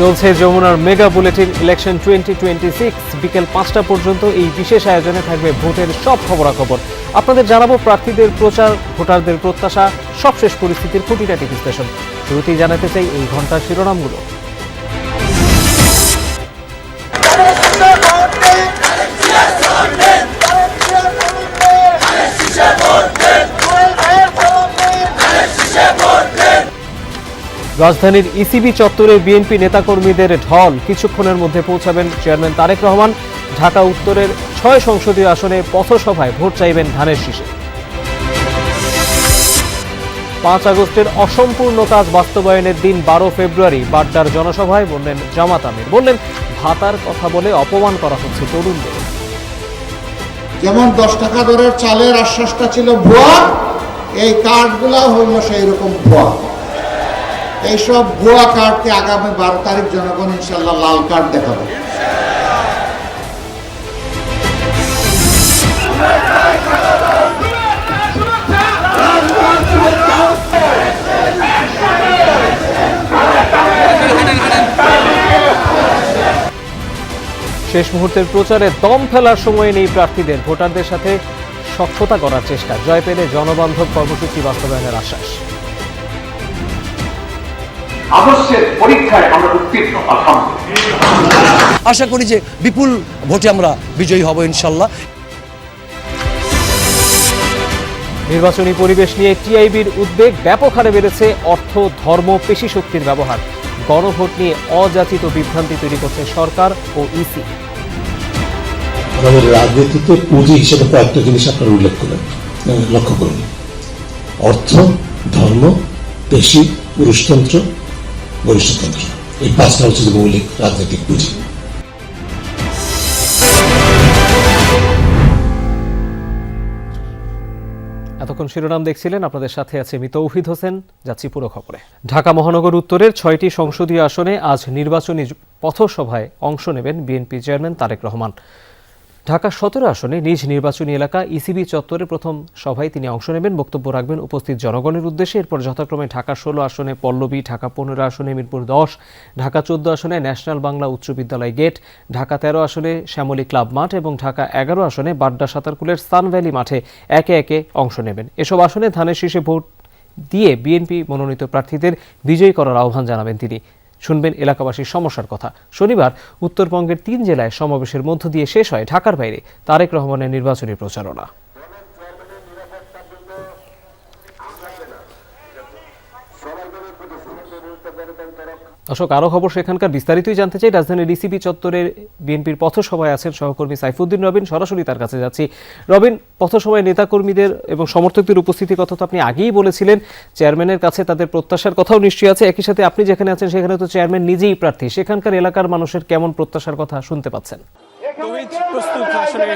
চলছে যমুনার mega bulletin election 2026। বিকেল 5টা পর্যন্ত এই বিশেষ আয়োজনে থাকবে ভোটের সব খবরাখবর। আপনাদের জানাবো প্রার্থীদের প্রচার, ভোটারদের প্রত্যাশা, সবশেষ পরিস্থিতির খুঁটিনাটি বিশ্লেষণ। শুরুতেই জানাতে চাই এই ঘন্টার শিরোনামগুলো। রাজধানীর ইসিবি চত্বরে বিএনপি নেতাকর্মীদের ঢল। কিছুক্ষণের মধ্যে পৌঁছাবেন চেয়ারম্যান তারেক রহমান। ঢাকা উত্তরের 6 সংসদীয় আসনে পথসভায় ভোট চাইবেন ধানের শীষে। 5 আগস্টের অসম্পূর্ণ কাজ বাস্তবায়নের দিন 12 ফেব্রুয়ারি বাড্ডার জনসভায় বললেন জামাত আমির। বললেন ভাতার কথা বলে অপমান করা হচ্ছে তরুণদের। যেমন 10 টাকা দরের চালের আশ্বাসটা ছিল ভুয়া, এই কার্ডগুলো হইল সেই রকম ভুয়া। এইসব ভুয়া কার্ডকে আগামী 12 তারিখ জনগণ ইনশাল্লাহ লাল কার্ড দেখাবে। শেষ মুহূর্তের প্রচারে দম ফেলার সময় নেই প্রার্থীদের। ভোটারদের সাথে সখ্যতা করার চেষ্টা। জয় পেলে জনবান্ধব কর্মসূচি বাস্তবায়নের আশ্বাস। আদর্শের পরীক্ষায় আমরা উত্তীর্ণ আলহামদুলিল্লাহ। আশা করি যে বিপুল ভোটে আমরা বিজয়ী হব ইনশাল্লাহ। নির্বাচনী পরিবেশ নিয়ে টিআইবির উদ্বেগ। ব্যাপক হারে বেড়েছে অর্থ, ধর্ম, পেশি শক্তির ব্যবহার। গণভোট নিয়ে অযাচিত বিভ্রান্তি তৈরি করছে সরকার ও ইসি। আমাদের রাজনীতিতে পুঁজি হিসেবে কয়েকটা জিনিস আপনারা উল্লেখ করেন, লক্ষ্য করুন। অর্থ, ধর্ম, পেশি, পুরুষতন্ত্র, বরিষ্ঠতন্ত্র, এই 5টা হচ্ছে মৌলিক রাজনৈতিক পুঁজি। এতক্ষণ শিরোনাম দেখছিলেন, আপনাদের সাথে আছে আমি তৌহিদ হোসেন। যাচ্ছি পুরো খবরে। ঢাকা মহানগর উত্তরের 6টি সংসদীয় আসনে আজ নির্বাচনী পথসভায় অংশ নেবেন বিএনপি চেয়ারম্যান তারেক রহমান। ঢাকা 17 আসনে নিজ নির্বাচনী এলাকা ইসিবি চত্বরে প্রথম সভায় তিনি অংশ নেবেন। বক্তব্য রাখবেন উপস্থিত জনগণের উদ্দেশ্যে। এরপর যথাক্রমে ঢাকা 16 আসনে পল্লবী, ঢাকা 15 আসনে মিরপুর 10, ঢাকা 14 আসনে ন্যাশনাল বাংলা উচ্চ বিদ্যালয় গেট, ঢাকা 13 আসনে শ্যামলী ক্লাব মাঠ এবং ঢাকা 11 আসনে বাড্ডা সাঁতারকুলের সান ভ্যালি মাঠে একে একে অংশ নেবেন। এসব আসনে ধানের শীষে ভোট দিয়ে বিএনপি মনোনীত প্রার্থীদের বিজয়ী করার আহ্বান জানাবেন তিনি। শুনবেন এলাকাবাসীর সমস্যার কথা। শনিবার উত্তরবঙ্গের 3 জেলায় সমাবেশের মধ্য দিয়ে শেষ হয় ঢাকার বাইরে তারেক রহমানের নির্বাচনী প্রচারণা। দর্শক, আরো খবর সেখানকার বিস্তারিতই জানতে চাই। রাজধানীর ইসিবি চত্বরের বিএনপির পথসভায় আছেন সহকর্মী সাইফুদ্দিন রবিন। সরাসরি তার কাছে যাচ্ছি। রবিন, পথসভায় নেতাকর্মীদের এবং সমর্থকদের উপস্থিতির কথা তো আপনি আগেই বলেছিলেন। চেয়ারম্যানের কাছে তাদের প্রত্যাশার কথাও নিশ্চয়ই আছে। একই সাথে আপনি যেখানে আছেন সেখানে তো চেয়ারম্যান নিজেই প্রার্থী। সেখানকার এলাকার মানুষের কেমন প্রত্যাশার কথা শুনতে পাচ্ছেন? প্রস্তুত আসলে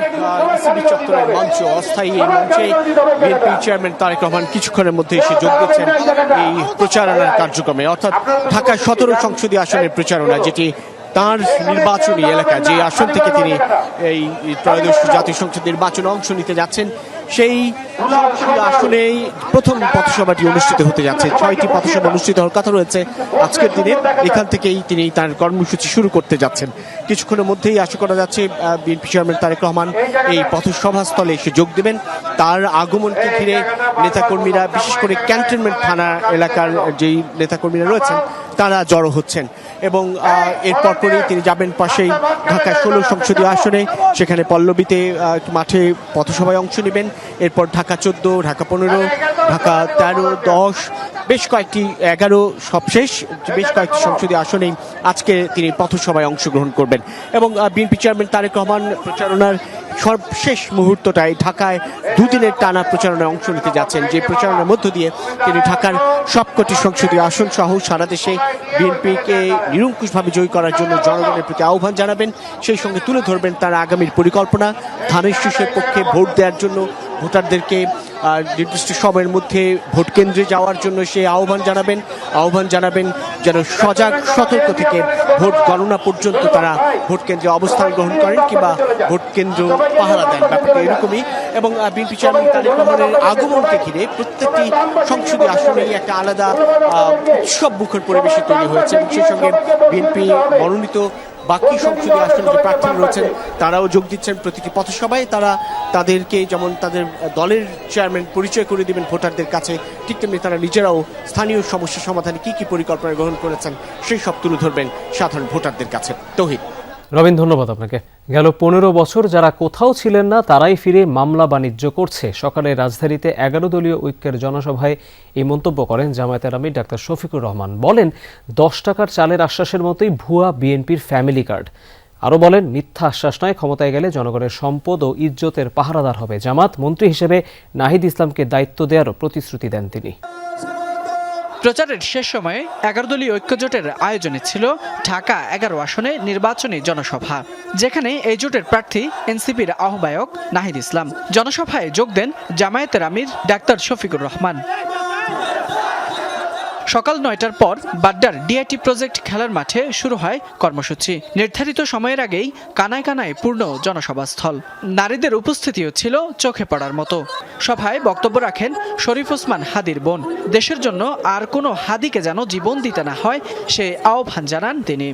ইসিবি চত্বরের মঞ্চ, অস্থায়ী এই মঞ্চে বিএনপি চেয়ারম্যান তারেক রহমান কিছুক্ষণের মধ্যে এসে যোগ দিচ্ছেন এই প্রচারণার কার্যক্রমে, অর্থাৎ ঢাকা 17 সংসদীয় আসনের প্রচারণা, যেটি তার নির্বাচনী এলাকা, যে আসন থেকে তিনি এই ত্রয়োদশ জাতীয় সংসদ নির্বাচনে অংশ নিতে যাচ্ছেন, সেই আসনেই প্রথম পথসভাটি অনুষ্ঠিত হতে যাচ্ছে। 6টি পথসভা অনুষ্ঠিত হওয়ার কথা রয়েছে আজকের দিনে। এখান থেকেই তিনি তার কর্মসূচি শুরু করতে যাচ্ছেন। কিছুক্ষণের মধ্যেই আশা করা যাচ্ছে বিএনপি চেয়ারম্যান তারেক রহমান এই পথসভাস্থলে এসে যোগ দেবেন। তার আগমনকে ঘিরে নেতাকর্মীরা, বিশেষ করে ক্যান্টনমেন্ট থানা এলাকার যেই নেতাকর্মীরা রয়েছেন, তারা জড়ো হচ্ছেন এবং এরপর পরেই তিনি যাবেন পাশেই ঢাকা 16 সংসদীয় আসনে, সেখানে পল্লবীতে মাঠে পথসভায় অংশ নেবেন। এরপর ঢাকা 14, ঢাকা 15, ঢাকা 13, 10, বেশ কয়েকটি 11 সবশেষ বেশ কয়েকটি সংসদীয় আসনেই আজকে তিনি পথসভায় অংশগ্রহণ করবেন। এবং বিএনপি চেয়ারম্যান তারেক রহমান প্রচারণার সর্বশেষ মুহূর্তটায় ঢাকায় 2 দিনের টানা প্রচারণায় অংশ নিতে যাচ্ছেন, যে প্রচারণার মধ্য দিয়ে তিনি ঢাকার সবকটি সংসদীয় আসন সহ সারা দেশে বিএনপিকে নিরঙ্কুশভাবে জয়ী করার জন্য জনগণের প্রতি আহ্বান জানাবেন। সেই সঙ্গে তুলে ধরবেন তার আগামীর পরিকল্পনা। ধানের শীষের পক্ষে ভোট দেওয়ার জন্য ভোটারদেরকে নির্দিষ্ট সময়ের মধ্যে ভোট কেন্দ্রে যাওয়ার জন্য সে আহ্বান জানাবেন যেন সজাগ সতর্ক থেকে ভোট গণনা পর্যন্ত তারা ভোট কেন্দ্রে অবস্থান গ্রহণ করেন কিংবা ভোট কেন্দ্র পাহারা দেন। ব্যাপারটা এরকমই। এবং বিএনপি চেয়ারম্যান তারেক রহমানের আগমনকে ঘিরে প্রত্যেকটি সংসদীয় আসনেই একটা আলাদা উৎসব মুখর পরিবেশে তৈরি হয়েছে এবং সেই সঙ্গে বিএনপি মনোনীত বাকি সংসদীয় আসনে যে প্রার্থী রয়েছেন তারাও যোগ দিচ্ছেন প্রতিটি পথসভায়। তারা তাদেরকে যেমন তাদের দলের চেয়ারম্যান পরিচয় করে দিবেন ভোটারদের কাছে, ঠিক তেমনি তারা নিজেরাও স্থানীয় সমস্যা সমাধানে কি পরিকল্পনা গ্রহণ করেছেন সেই সব তুলে ধরবেন সাধারণ ভোটারদের কাছে। তৌহিদ। রবিন, ধন্যবাদ আপনাকে। গেল 15 বছর যারা কোথাও ছিলেন না তারাই ফিরে মামলা বাণিজ্য করছে। সকালে রাজধানীতে 11 দলীয় ঐক্যের জনসভায় এই মন্তব্য করেন জামায়াতের আমির ডাক্তার শফিকুর রহমান। বলেন 10 টাকার চালের আশ্বাসের মতোই ভুয়া বিএনপির ফ্যামিলি কার্ড। আরও বলেন মিথ্যা আশ্বাস নয়, ক্ষমতায় গেলে জনগণের সম্পদ ও ইজ্জতের পাহারাদার হবে জামাত। মন্ত্রী হিসেবে নাহিদ ইসলামকে দায়িত্ব দেওয়ারও প্রতিশ্রুতি দেন তিনি। প্রচারের শেষ সময়ে 11 দলীয় ঐক্যজোটের আয়োজনে ছিল ঢাকা 11 আসনে নির্বাচনী জনসভা, যেখানে এই জোটের প্রার্থী এনসিপির আহ্বায়ক নাহিদ ইসলাম। জনসভায় যোগ দেন জামায়াতের আমির ডাক্তার শফিকুর রহমান। সকাল 9টার পর বাড্ডার ডিআইটি প্রজেক্ট খেলার মাঠে শুরু হয় কর্মসূচি। নির্ধারিত সময়ের আগেই কানায় কানায় পূর্ণ জনসভাস্থল। নারীদের উপস্থিতিও ছিল চোখে পড়ার মতো। সভায় বক্তব্য রাখেন শরীফ ওসমান হাদির বোন। দেশের জন্য আর কোনো হাদিকে যেন জীবন দিতে না হয় সে আহ্বান জানান তিনি।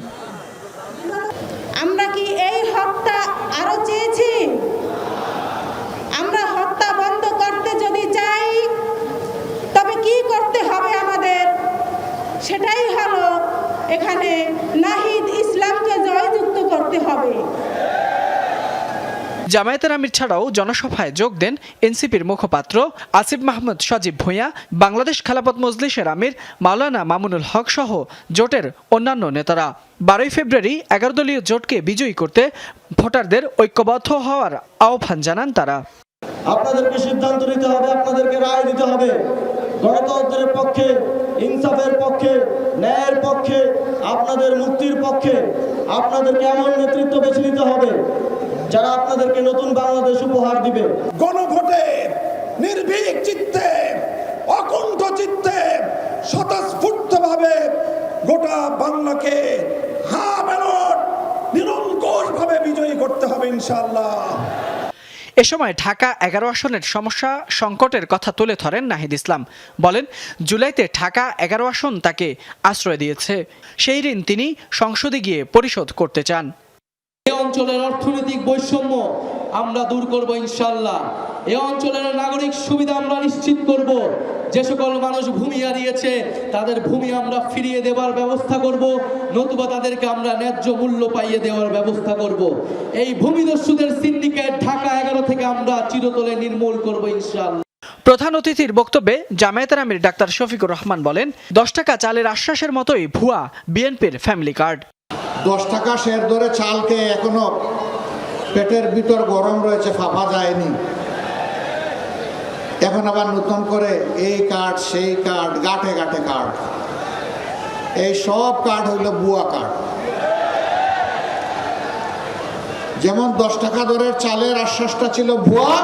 আমরা কি এই হত্যা আরো চেয়েছি? আমরা হত্যা বন্ধ করতে যদি চাই তবে কি করতে হবে আমাদের? সেটাই হলো এখানে নাহিদ ইসলামকে জয়যুক্ত করতে হবে। জামায়াতের আমির ছাড়াও জনসভায় যোগ দেন এনসিপির মুখপাত্র আসিফ মাহমুদ সজীব ভূঁইয়া, বাংলাদেশ খেলাফত মজলিসের আমির মাওলানা মামুনুল হক সহ জোটের অন্যান্য নেতারা। 12 ফেব্রুয়ারি 11 দলীয় জোটকে বিজয়ী করতে ভোটারদের ঐক্যবদ্ধ হওয়ার আহ্বান জানান তারা। আপনাদেরকে সিদ্ধান্ত নিতে হবে, আপনাদেরকে রায় দিতে হবে। গণতন্ত্রের পক্ষে, ইনসাফের পক্ষে, ন্যায়ের পক্ষে, আপনাদের মুক্তির পক্ষে আপনাদেরকে এমন নেতৃত্ব বেছে নিতে হবে যারা আপনাদেরকে নতুন বাংলাদেশ উপহার দিবে। গণভোটে নির্ভীক চিত্তে, অকুণ্ঠ চিত্তে, স্বতঃস্ফূর্তভাবে গোটা বাংলাকে নিরঙ্কুশভাবে বিজয়ী করতে হবে ইনশাআল্লাহ। এ সময় ঢাকা 11 আসনের সমস্যা সংকটের কথা তুলে ধরেন নাহিদ ইসলাম। বলেন জুলাইতে ঢাকা 11 আসন তাকে আশ্রয় দিয়েছে, সেই ঋণ তিনি সংসদে গিয়ে পরিশোধ করতে চান। এই অঞ্চলের অর্থনৈতিক বৈষম্য আমরা দূর করব ইনশাআল্লাহ। এই অঞ্চলের নাগরিক সুবিধা আমরা নিশ্চিত করব। যে সকল মানুষ ভূমি হারিয়েছে তাদের ভূমি আমরা ফিরিয়ে দেওয়ার ব্যবস্থা করব, নতুবা তাদেরকে আমরা ন্যায্য মূল্য পাইয়ে দেওয়ার ব্যবস্থা করব। এই ভূমিদস্যুদের সিন্ডিকেট ঢাকা 11 থেকে আমরা চিরতরে নির্মূল করব ইনশাআল্লাহ। প্রধান অতিথির বক্তব্যে জামায়াতের আমির ডাক্তার শফিকুর রহমান বলেন 10 টাকা চালের আশ্বাসের মতোই ভুয়া বিএনপির ফ্যামিলি কার্ড। 10 টাকা শের ধরে চালকে এখনো পেটের ভিতর গরম রয়েছে, ফাঁপা যায়নি। এখন আবার নতুন করে এই কার্ড সেই কার্ড, গাঁটে গাঁটে কার্ড, এই সব কার্ড হইল ভুয়া কার্ড। যেমন 10 টাকা দরের চালের আশ্বাসটা ছিল ভুয়া,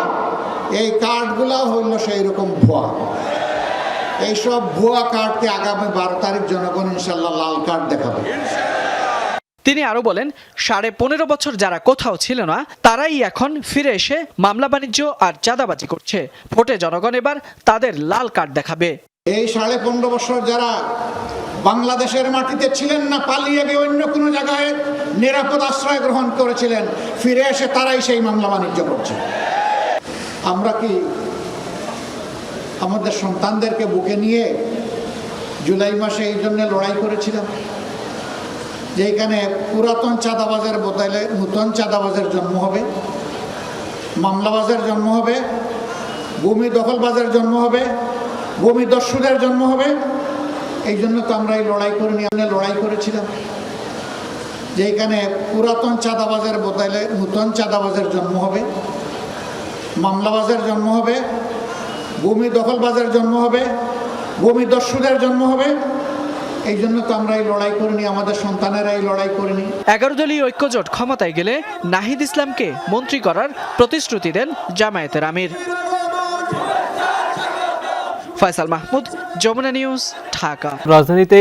এই কার্ডগুলা হইল সেই রকম ভুয়া। এইসব ভুয়া কার্ডকে আগামী 12 তারিখ জনগণ ইনশাল্লাহ লাল কার্ড দেখাবে। তিনি আরো বলেন 15.5 বছর যারা কোথাও ছিল না তারাই এখন ফিরে এসে মামলা বাণিজ্য আর চাঁদাবাজি করছে। ভোটে জনগণ এবার তাদের লাল কার্ড দেখাবে। এই 15.5 বছর যারা বাংলাদেশের মাটিতে ছিলেন না, পালিয়ে গিয়ে অন্য কোনো জায়গায় নিরাপদ আশ্রয় গ্রহণ করেছিলেন, ফিরে এসে তারাই সেই মামলা বাণিজ্য করছে। আমরা কি আমাদের সন্তানদেরকে বুকে নিয়ে জুলাই মাসে এই জন্য লড়াই করেছিলাম যে এখানে পুরাতন চাঁদাবাজের বদলে নতুন চাঁদাবাজের জন্ম হবে, মামলাবাজের জন্ম হবে, ভূমি দখলবাজের জন্ম হবে, ভূমি দস্যুদের জন্ম হবে। এই জন্য তো আমরা এই লড়াই করিনি, আমরা লড়াই করেছিলাম যে এখানে পুরাতন চাঁদাবাজের বদলে নতুন চাঁদাবাজের জন্ম হবে, মামলাবাজের জন্ম হবে, ভূমি দখলবাজের জন্ম হবে, ভূমি দস্যুদের জন্ম হবে। এই জন্য তো আমরা এই লড়াই করিনি, আমাদের সন্তানেরা এই লড়াই করিনি। 11 দলীয় ঐক্যজোট ক্ষমতায় গেলে নাহিদ ইসলামকে মন্ত্রী করার প্রতিশ্রুতি দেন জামায়াতের আমির। ফয়সাল মাহমুদ, যমুনা নিউজ, ঢাকা। রাজধানীতে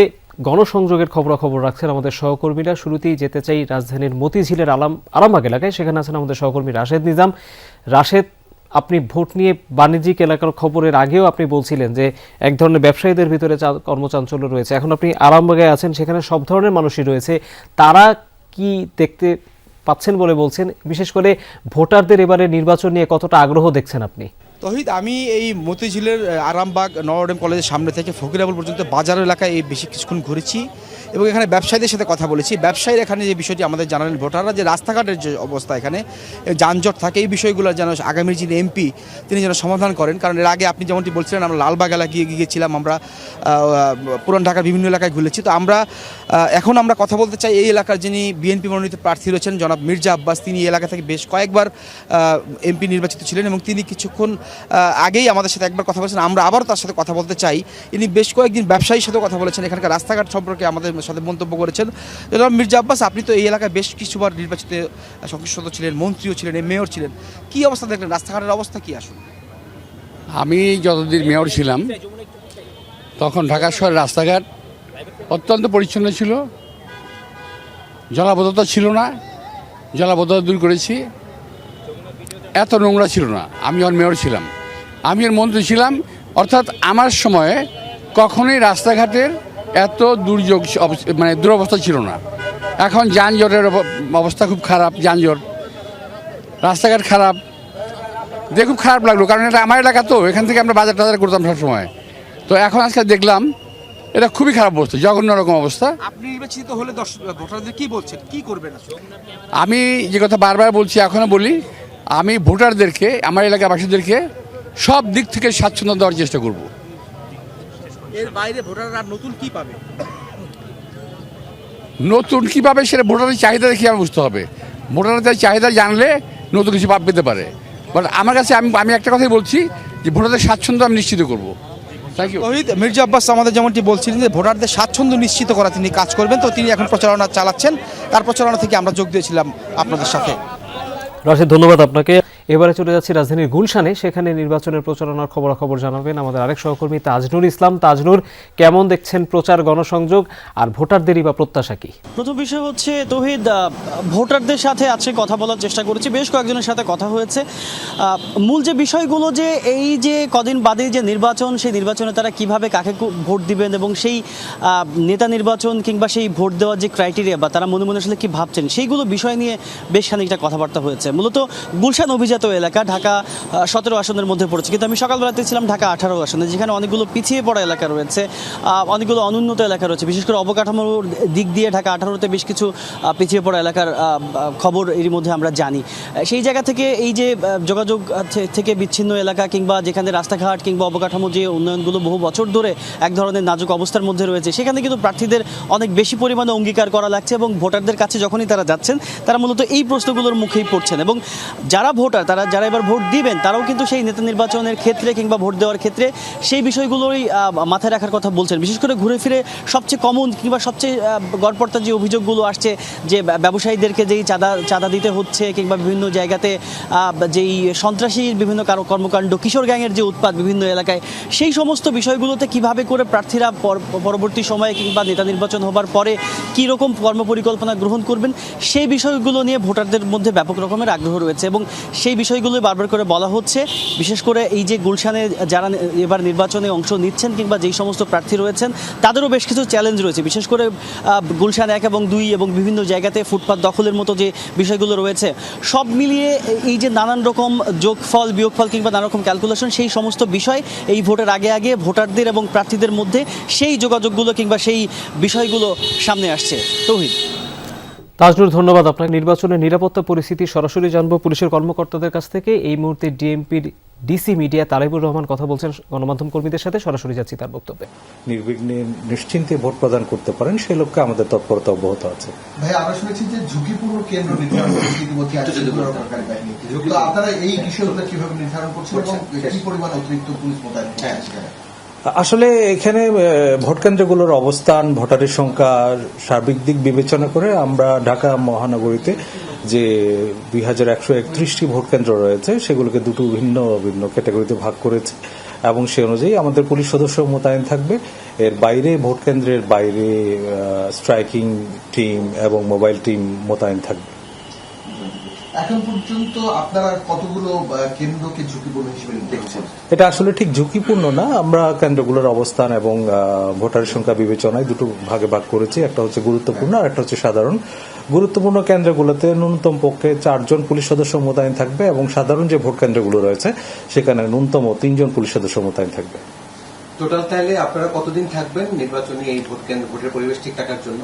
গণসংযোগের খবরাখবর রাখছেন আমাদের সহকর্মীরা। শুরুতেই যেতে চাই রাজধানীর মতিঝিলের আরামবাগ এলাকায়, সেখানে আছেন আমাদের সহকর্মী রাশেদ নিজাম। রাশেদ, আপনি ভোট নিয়ে বাণিজ্যিক এলাকার খবরের আগেও আপনি বলছিলেন যে এক ধরনের ব্যবসায়ীদের ভিতরে কর্মচাঞ্চল্য রয়েছে। এখন আপনি আরামবাগে আছেন, সেখানে সব ধরনের মানুষই রয়েছে। তারা কি দেখতে পাচ্ছেন বলে বলছেন? বিশেষ করে ভোটারদের এবারে নির্বাচন নিয়ে কতটা আগ্রহ দেখছেন আপনি? তহিদ, আমি এই মতিঝিলের আরামবাগ নরডেম কলেজের সামনে থেকে ফকিরাপুর পর্যন্ত বাজার এলাকায় এই বেশি কিছুক্ষণ ঘুরেছি এবং এখানে ব্যবসায়ীদের সাথে কথা বলেছি। ব্যবসায়ীরা এখানে যে বিষয়টি আমাদের জানালেন, ভোটাররা যে রাস্তাঘাটের যে অবস্থা, এখানে যানজট থাকে, এই বিষয়গুলো যেন আগামী যিনি এমপি তিনি যেন সমাধান করেন। কারণ এর আগে আপনি যেমনটি বলছিলেন, আমরা লালবাগ এলাকায় গিয়েছিলাম, আমরা পুরান ঢাকার বিভিন্ন এলাকায় ঘুরেছি। তো এখন আমরা কথা বলতে চাই এই এলাকার যিনি বিএনপি মনোনীত প্রার্থী রয়েছেন জনাব মির্জা আব্বাস। তিনি এই এলাকা থেকে বেশ কয়েকবার এমপি নির্বাচিত ছিলেন এবং তিনি কিছুক্ষণ আগেই আমাদের সাথে একবার কথা বলেছেন। আমরা আবারও তার সাথে কথা বলতে চাই। ইনি বেশ কয়েকদিন ব্যবসায়ীর সাথেও কথা বলেছেন, এখানকার রাস্তাঘাট সম্পর্কে আমাদের সাথে মন্তব্য করেছেন। জনাব মির্জা আব্বাস, আপনি তো এই এলাকায় বেশ কিছুবার নির্বাচিত সংসদ সদস্য ছিলেন, মন্ত্রীও ছিলেন, মেয়র ছিলেন, কি অবস্থা দেখলেন? রাস্তাঘাটের অবস্থা কি আসলে? আমি যতদিন মেয়র ছিলাম তখন ঢাকা শহরের রাস্তাঘাট অত্যন্ত পরিচ্ছন্ন ছিল, জলাবদ্ধতা ছিল না, জলাবদ্ধতা দূর করেছি, এত নোংরা ছিল না। আমি যখন মেয়র ছিলাম, আমি এর মন্ত্রী ছিলাম, অর্থাৎ আমার সময়ে কখনোই রাস্তাঘাটের এত দুর্যোগ দুরবস্থা ছিল না। এখন যানজটের অবস্থা খুব খারাপ, যানজট, রাস্তাঘাট খারাপ, দেখে খুব খারাপ লাগলো। কারণ এটা আমার এলাকা, তো এখান থেকে আমরা বাজার টাজার করতাম সবসময়। তো এখন আজকে দেখলাম এটা খুবই খারাপ অবস্থা, জঘন্য রকম অবস্থা। আপনি নির্বাচিত হলে ভোটারদের কি বলছেন, কি করবেন? আমি যে কথা বারবার বলছি, এখনও বলি, আমি ভোটারদেরকে, আমার এলাকাবাসীদেরকে সব দিক থেকে স্বাচ্ছন্দ্য দেওয়ার চেষ্টা করব। এর বাইরে ভোটাররা নতুন কি পাবে? নতুন কী পাবে সেটা ভোটারের চাহিদা দেখে আমার বুঝতে হবে। ভোটারদের চাহিদা জানলে নতুন কিছু পেতে পারে। বাট আমার কাছে আমি একটা কথাই বলছি যে ভোটারদের স্বাচ্ছন্দ্য আমি নিশ্চিত করবো। Thank you. শহীদ মির্জা আব্বাস আমাদের যেমনটি বলছিলেন যে ভোটারদের স্বাচ্ছন্দ্য নিশ্চিত করা তিনি কাজ করবেন। তো তিনি এখন প্রচারণা চালাচ্ছেন, তার প্রচারণা থেকে আমরা যোগ দিয়েছিলাম আপনাদের সাথে। রাশিদ, ধন্যবাদ আপনাকে। এবারে চলে যাচ্ছি রাজধানীর গুলশানে, সেখানে নির্বাচনের প্রচারণার খবরাখবর জানাবেন আমাদের আরেক সহকর্মী তাজনুর ইসলাম। তাজনুর, কেমন দেখছেন প্রচার, গণসংযোগ আর ভোটারদেরই বা প্রত্যাশা কি? প্রথম বিষয় হচ্ছে তৌহিদ, ভোটারদের সাথে আজকে কথা বলার চেষ্টা করেছি, বেশ কয়েকজনের সাথে কথা হয়েছে। মূল যে বিষয়গুলো, যে এই যে কদিন বাদে যে নির্বাচন, সেই নির্বাচনে তারা কিভাবে কাকে ভোট দিবেন এবং সেই নেতা নির্বাচন কিংবা সেই ভোট দেওয়ার যে ক্রাইটেরিয়া বা তারা মনে মনে আসলে কি ভাবছেন, সেইগুলো বিষয় নিয়ে বেশ খানিকটা কথাবার্তা হয়েছে। মূলত গুলশান অভিজাত এলাকা, ঢাকা 17 আসনের মধ্যে পড়েছে, কিন্তু আমি সকালবেলাতে ছিলাম ঢাকা 18 আসনে, যেখানে অনেকগুলো পিছিয়ে পড়া এলাকা রয়েছে, অনেকগুলো অনুন্নত এলাকা রয়েছে। বিশেষ করে অবকাঠামোর দিক দিয়ে ঢাকা 18তে বেশ কিছু পিছিয়ে পড়া এলাকার খবর এর মধ্যে আমরা জানি। সেই জায়গা থেকে এই যে যোগাযোগ থেকে বিচ্ছিন্ন এলাকা কিংবা যেখানে রাস্তাঘাট কিংবা অবকাঠামো যে উন্নয়নগুলো বহু বছর ধরে এক ধরনের নাজুক অবস্থার মধ্যে রয়েছে, সেখানে কিন্তু প্রার্থীদের অনেক বেশি পরিমাণে অঙ্গীকার করা লাগছে এবং ভোটারদের কাছে যখনই তারা যাচ্ছেন, তারা মূলত এই প্রশ্নগুলোর মুখেই পড়ছেন। এবং যারা ভোটার, যারা এবার ভোট দিবেন, তারাও কিন্তু সেই নেতা নির্বাচনের ক্ষেত্রে কিংবা ভোট দেওয়ার ক্ষেত্রে সেই বিষয়গুলোই মাথায় রাখার কথা বলছেন। বিশেষ করে ঘুরে ফিরে সবচেয়ে কমন কিংবা সবচেয়ে গড়পড়তা যে অভিযোগগুলো আসছে, যে ব্যবসায়ীদেরকে যেই চাঁদা দিতে হচ্ছে কিংবা বিভিন্ন জায়গাতে যেই সন্ত্রাসী বিভিন্ন কর্মকাণ্ড, কিশোর গ্যাংয়ের যে উৎপাত বিভিন্ন এলাকায়, সেই সমস্ত বিষয়গুলোতে কিভাবে করে প্রার্থীরা পরবর্তী সময়ে কিংবা নেতা নির্বাচন হবার পরে কী রকম কর্মপরিকল্পনা গ্রহণ করবেন, সেই বিষয়গুলো নিয়ে ভোটারদের মধ্যে ব্যাপক রকমের আগ্রহ রয়েছে এবং সেই বিষয়গুলো বারবার করে বলা হচ্ছে। বিশেষ করে এই যে গুলশানে যারা এবার নির্বাচনে অংশ নিচ্ছেন কিংবা যেই সমস্ত প্রার্থী রয়েছেন, তাদেরও বেশ কিছু চ্যালেঞ্জ রয়েছে। বিশেষ করে গুলশান 1 এবং 2 এবং বিভিন্ন জায়গাতে ফুটপাত দখলের মতো যে বিষয়গুলো রয়েছে, সব মিলিয়ে এই যে নানান রকম যোগফল বিয়োগফল কিংবা নানা রকম ক্যালকুলেশন, সেই সমস্ত বিষয় এই ভোটের আগে ভোটারদের এবং প্রার্থীদের মধ্যে সেই যোগাযোগগুলো কিংবা সেই বিষয়গুলো সামনে আসছে। তৌহিদ। তাজনুর, ধন্যবাদ আপনাকে। নির্বাচনের নিরাপত্তা পরিস্থিতি সরাসরি জানবো পুলিশের কর্মকর্তাদের কাছ থেকে। এই মুহূর্তে ডিএমপির ডিসি মিডিয়া তালেবুর রহমান কথা বলছেন গণমাধ্যম কর্মীদের সাথে, সরাসরি যাচ্ছি তার বক্তব্যে। নির্বিঘ্নে নিশ্চিন্তে ভোট প্রদান করতে পারেন, সেই লক্ষ্যে আমাদের তৎপরতা অব্যাহত আছে। ভাই, আমরা শুনেছি যে ঝুঁকিপূর্ণ কেন্দ্র নির্ধারণ করছে ইতিমধ্যে সরকারি বাহিনী, তো আপনারা এই বিষয়গুলো কিভাবে নির্ধারণ করছেন এবং কি পরিমাণ অতিরিক্ত পুলিশ মোতায়েন করছেন? আসলে এখানে ভোট কেন্দ্রগুলোর অবস্থান, ভোটারের সংখ্যা, সার্বিক দিক বিবেচনা করে আমরা ঢাকা মহানগরীতে যে 2131টি ভোট কেন্দ্র রয়েছে, সেগুলোকে দুটো ভিন্ন ভিন্ন ক্যাটাগরিতে ভাগ করেছে এবং সে অনুযায়ী আমাদের পুলিশ সদস্য মোতায়েন থাকবে। এর বাইরে ভোট কেন্দ্রের বাইরে স্ট্রাইকিং টিম এবং মোবাইল টিম মোতায়েন থাকবে। এখন পর্যন্ত আপনারা কতগুলো কেন্দ্রকে ঝুঁকিপূর্ণ হিসেবে দেখছেন? এটা আসলে ঠিক ঝুঁকিপূর্ণ না। আমরা কেন্দ্রগুলোর অবস্থান এবং ভোটারের সংখ্যা বিবেচনায় দুটো ভাগে ভাগ করেছি। একটা হচ্ছে গুরুত্বপূর্ণ আর একটা হচ্ছে সাধারণ। গুরুত্বপূর্ণ কেন্দ্রগুলোতে ন্যূনতম পক্ষে 4 জন পুলিশ সদস্য মোতায়েন থাকবে এবং সাধারণ যে ভোট কেন্দ্রগুলো রয়েছে সেখানে ন্যূনতম 3 জন পুলিশ সদস্য মোতায়েন থাকবে। টোটাল তাহলে আপনারা কতদিন থাকবেন নির্বাচনী এই ভোটের পরিবেশ ঠিক রাখার জন্য?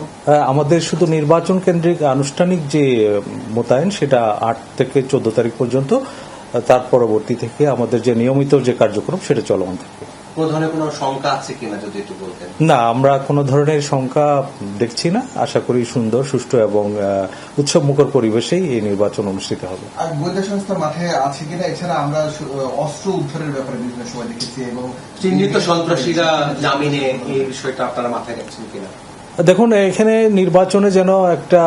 আমাদের শুধু নির্বাচন কেন্দ্রিক আনুষ্ঠানিক যে মোতায়েন সেটা 8 থেকে 14 তারিখ পর্যন্ত। তার পরবর্তী থেকে আমাদের যে নিয়মিত যে কার্যক্রম সেটা চলমান থাকবে। কোন ধরনের কোনো শঙ্কা আছে কিনা যদি একটু বলতেন? না, আমরা কোনো ধরনের শঙ্কা দেখছি না। আশা করি সুন্দর, সুষ্ঠু এবং উৎসব মুখর পরিবেশেই এই নির্বাচন অনুষ্ঠিত হবে। আর গোয়েন্দা সংস্থা মাঠে আছে কিনা? এছাড়া আমরা অস্ত্র উদ্ধারের ব্যাপারে বিভিন্ন সময় দেখেছি এবং চিহ্নিত সন্ত্রাসীরা জামিনে, এই বিষয়টা আপনারা মাথায় রাখছেন কিনা? দেখুন, এখানে নির্বাচনে যেন একটা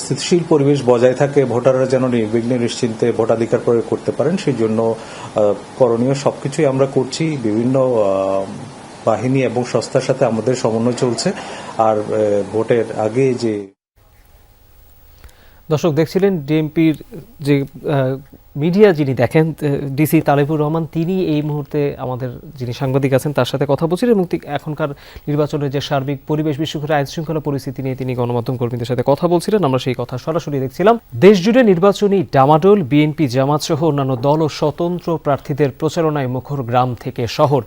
স্থিতিশীল পরিবেশ বজায় থাকে, ভোটাররা যেন নির্বিঘ্নে নিশ্চিন্তে ভোটাধিকার প্রয়োগ করতে পারেন, সেই জন্য করণীয় সবকিছুই আমরা করছি। বিভিন্ন বাহিনী এবং সংস্থার সাথে আমাদের সমন্বয় চলছে। আর ভোটের আগে যে দর্শক দেখছিলেন ডিএমপির যে মিডিয়া যিনি দেখেন ডিসি তালেবুর রহমান, তিনি এই মুহূর্তে আমাদের যিনি সাংবাদিক আছেন তার সাথে কথা বলছিলেন এবং এখনকার নির্বাচনের যে সার্বিক পরিবেশ, বিশেষ করে আইন শৃঙ্খলা পরিস্থিতি নিয়ে তিনি গণমাধ্যম কর্মীদের সাথে কথা বলছিলেন। আমরা সেই কথা সরাসরি দেখছিলাম। দেশজুড়ে নির্বাচনী ডামাডোল, বিএনপি, জামাত সহ অন্যান্য দল ও স্বতন্ত্র প্রার্থীদের প্রচারণায় মুখর গ্রাম থেকে শহর।